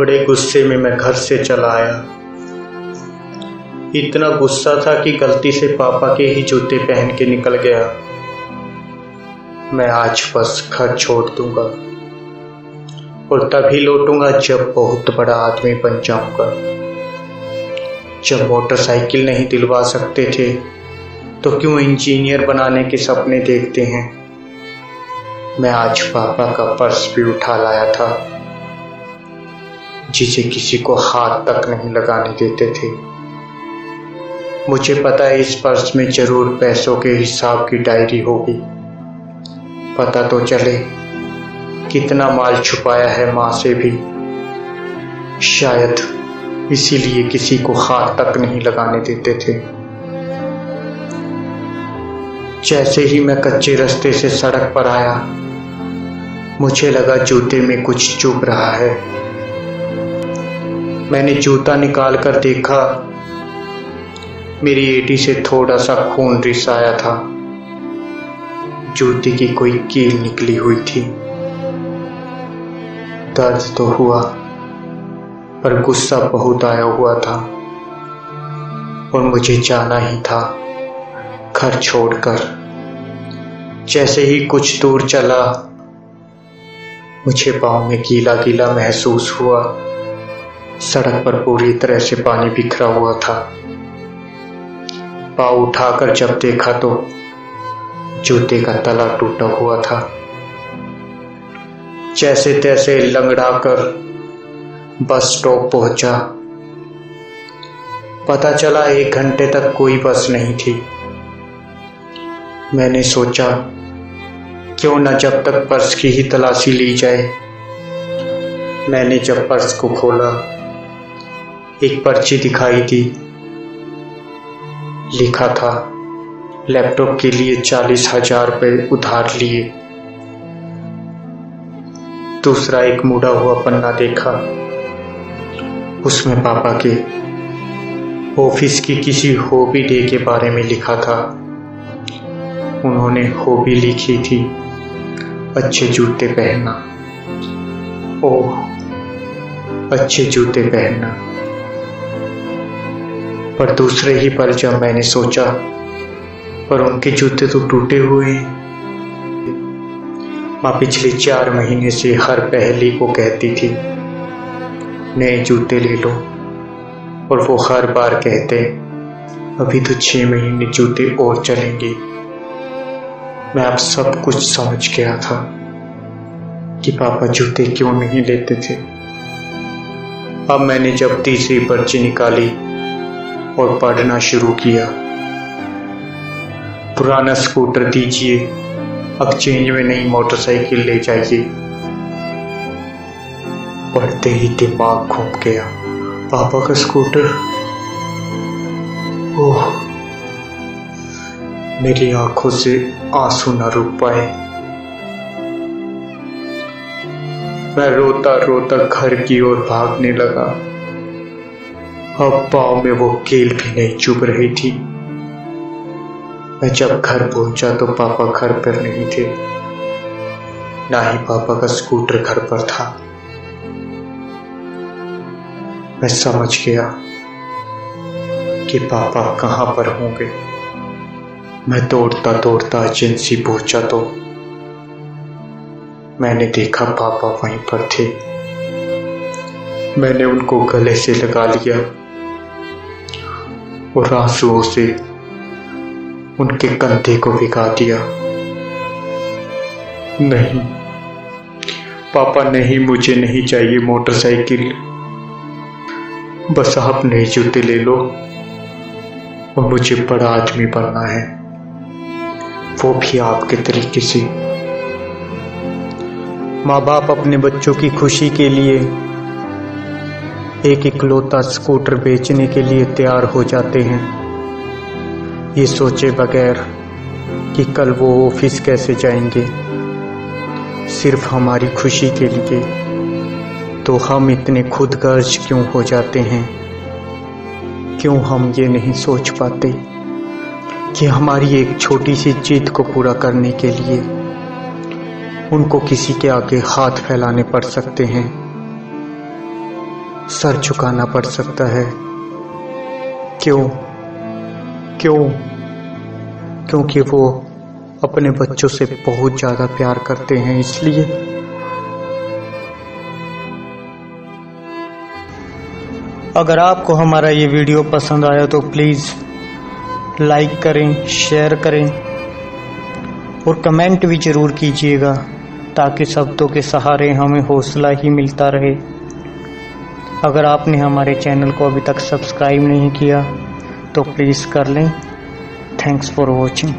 बड़े गुस्से में मैं घर से चला आया। इतना गुस्सा था कि गलती से पापा के ही जूते पहन के निकल गया। मैं आज बस घर छोड़ दूंगा और तभी लौटूंगा जब बहुत बड़ा आदमी बन जाऊंगा। जब मोटरसाइकिल नहीं दिलवा सकते थे तो क्यों इंजीनियर बनाने के सपने देखते हैं। मैं आज पापा का पर्स भी उठा लाया था जिसे किसी को हाथ तक नहीं लगाने देते थे। मुझे पता है इस पर्स में जरूर पैसों के हिसाब की डायरी होगी। पता तो चले कितना माल छुपाया है माँ से भी। शायद इसीलिए किसी को हाथ तक नहीं लगाने देते थे। जैसे ही मैं कच्चे रास्ते से सड़क पर आया मुझे लगा जूते में कुछ चुभ रहा है। मैंने जूता निकाल कर देखा, मेरी एड़ी से थोड़ा सा खून रिस आया था। जूते की कोई कील निकली हुई थी। दर्द तो हुआ पर गुस्सा बहुत आया हुआ था और मुझे जाना ही था घर छोड़कर। जैसे ही कुछ दूर चला मुझे पाँव में गीला गीला महसूस हुआ। सड़क पर पूरी तरह से पानी बिखरा हुआ था। पाँव उठाकर जब देखा तो जूते का तला टूटा हुआ था। जैसे तैसे लंगड़ाकर बस स्टॉप पहुंचा। पता चला 1 घंटे तक कोई बस नहीं थी। मैंने सोचा क्यों न जब तक पर्स की ही तलाशी ली जाए। मैंने जब पर्स को खोला एक पर्ची दिखाई दी। लिखा था लैपटॉप के लिए 40,000 रुपये उधार लिए। दूसरा एक मुड़ा हुआ पन्ना देखा। उसमें पापा के ऑफिस की किसी हॉबी डे के बारे में लिखा था। उन्होंने हॉबी लिखी थी अच्छे जूते पहनना। ओह, अच्छे जूते पहनना। पर दूसरे ही पल जब मैंने सोचा पर उनके जूते तो टूटे हुए हैं। माँ पिछले 4 महीने से हर पहेली को कहती थी नए जूते ले लो और वो हर बार कहते अभी तो 6 महीने जूते और चलेंगे। मैं अब सब कुछ समझ गया था कि पापा जूते क्यों नहीं लेते थे। अब मैंने जब तीसरी पर्ची निकाली और पढ़ना शुरू किया। पुराना स्कूटर दीजिए, अब चेंज में नई मोटरसाइकिल ले जाइए। पढ़ते ही दिमाग घूम गया। पापा का स्कूटर। ओह, मेरी आंखों से आंसू न रुक पाए। मैं रोता रोता घर की ओर भागने लगा। अब पाँव में वो कील भी नहीं चुभ रही थी। मैं जब घर पहुंचा तो पापा घर पर नहीं थे, ना ही पापा का स्कूटर घर पर था। मैं समझ गया कि पापा कहाँ पर होंगे। मैं दौड़ता दौड़ता एजेंसी पहुंचा तो मैंने देखा पापा वहीं पर थे। मैंने उनको गले से लगा लिया और आंसुओं से उनके कंधे को भिगा दिया। नहीं पापा, नहीं, मुझे नहीं चाहिए मोटरसाइकिल। बस आप नए जूते ले लो और मुझे बड़ा आदमी बनना है, वो भी आपके तरीके से। माँ बाप अपने बच्चों की खुशी के लिए एक इकलौता स्कूटर बेचने के लिए तैयार हो जाते हैं, ये सोचे बगैर कि कल वो ऑफिस कैसे जाएंगे। सिर्फ हमारी खुशी के लिए तो हम इतने खुदगर्ज क्यों हो जाते हैं। क्यों हम ये नहीं सोच पाते कि हमारी एक छोटी सी जिद को पूरा करने के लिए उनको किसी के आगे हाथ फैलाने पड़ सकते हैं। सर झुकाना पड़ सकता है। क्यों? क्योंकि वो अपने बच्चों से बहुत ज्यादा प्यार करते हैं, इसलिए। अगर आपको हमारा ये वीडियो पसंद आया तो प्लीज़ लाइक करें, शेयर करें और कमेंट भी ज़रूर कीजिएगा, ताकि शब्दों के सहारे हमें हौसला ही मिलता रहे। अगर आपने हमारे चैनल को अभी तक सब्सक्राइब नहीं किया तो प्लीज़ कर लें। Thanks for watching.